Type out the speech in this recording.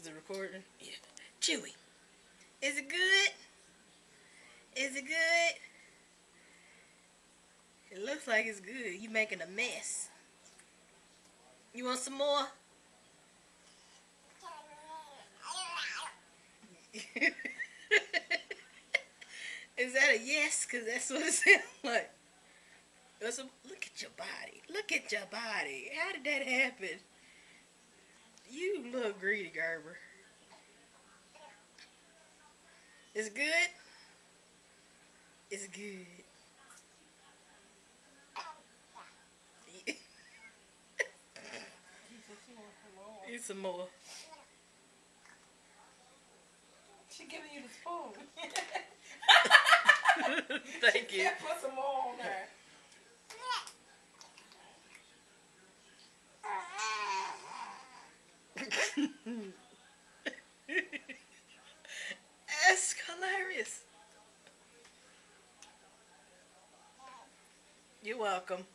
Is it recording? Yeah. Chewy. Is it good? Is it good? It looks like it's good. You making a mess. You want some more? Is that a yes? Because that's what it sounds like. Look at your body. Look at your body. How did that happen? You little greedy Gerber. It's good? It's good. Eat some more. She giving you the spoon. Thank you. Put some more on there. That's hilarious. You're welcome.